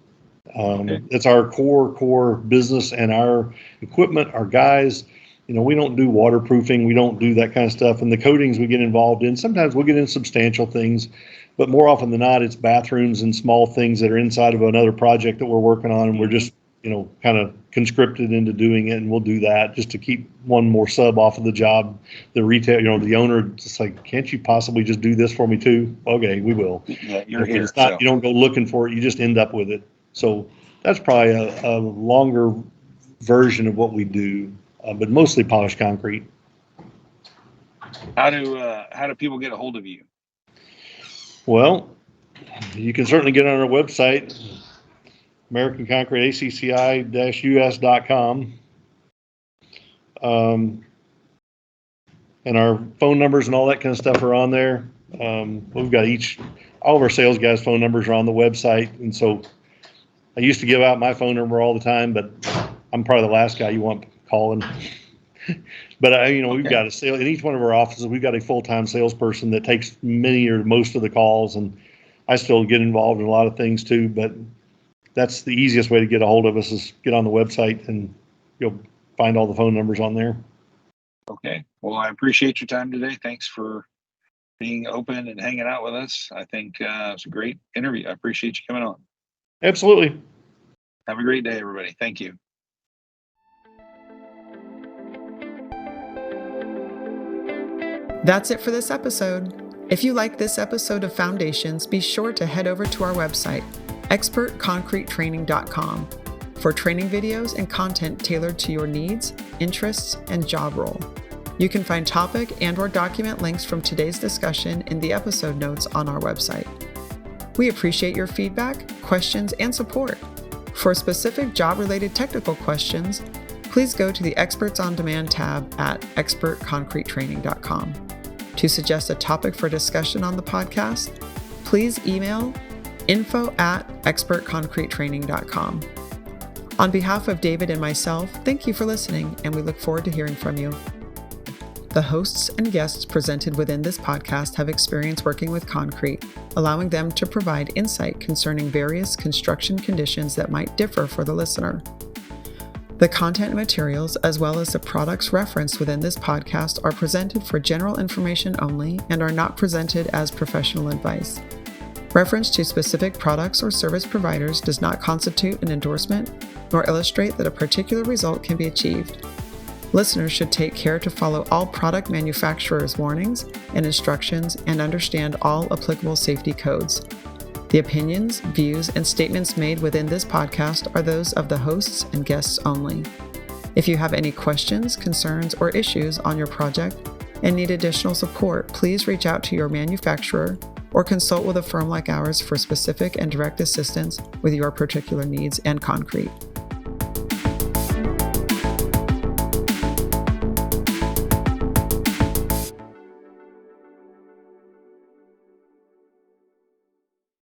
Okay. It's our core business, and our equipment, our guys. We don't do waterproofing. We don't do that kind of stuff. And the coatings we get involved in, sometimes we'll get in substantial things, but more often than not, it's bathrooms and small things that are inside of another project that we're working on, and we're just kind of conscripted into doing it, and we'll do that just to keep one more sub off of the job. The retail, the owner, just like, can't you possibly just do this for me too? Okay, we will. Yeah, you're here. It's not, you don't go looking for it, you just end up with it. So that's probably a longer version of what we do, but mostly polished concrete. How do people get a hold of you? Well, you can certainly get on our website, American Concrete, ACCI-US.com. And our phone numbers and all that kind of stuff are on there. We've got all of our sales guys' phone numbers are on the website. And so I used to give out my phone number all the time, but I'm probably the last guy you want calling. But we've got a sale in each one of our offices. We've got a full-time salesperson that takes many or most of the calls, and I still get involved in a lot of things too. But that's the easiest way to get a hold of us, is get on the website, and you'll find all the phone numbers on there. Okay. Well, I appreciate your time today. Thanks for being open and hanging out with us. I think it's a great interview. I appreciate you coming on. Absolutely. Have a great day, everybody. Thank you. That's it for this episode. If you like this episode of Foundations, be sure to head over to our website, expertconcretetraining.com, for training videos and content tailored to your needs, interests, and job role. You can find topic and/or document links from today's discussion in the episode notes on our website. We appreciate your feedback, questions, and support. For specific job-related technical questions, please go to the Experts on Demand tab at expertconcretetraining.com. To suggest a topic for discussion on the podcast, please email info@expertconcretetraining.com. On behalf of David and myself, thank you for listening, and we look forward to hearing from you. The hosts and guests presented within this podcast have experience working with concrete, allowing them to provide insight concerning various construction conditions that might differ for the listener. The content and materials, as well as the products referenced within this podcast, are presented for general information only and are not presented as professional advice. Reference to specific products or service providers does not constitute an endorsement nor illustrate that a particular result can be achieved. Listeners should take care to follow all product manufacturers' warnings and instructions and understand all applicable safety codes. The opinions, views, and statements made within this podcast are those of the hosts and guests only. If you have any questions, concerns, or issues on your project, and need additional support, please reach out to your manufacturer or consult with a firm like ours for specific and direct assistance with your particular needs and concrete.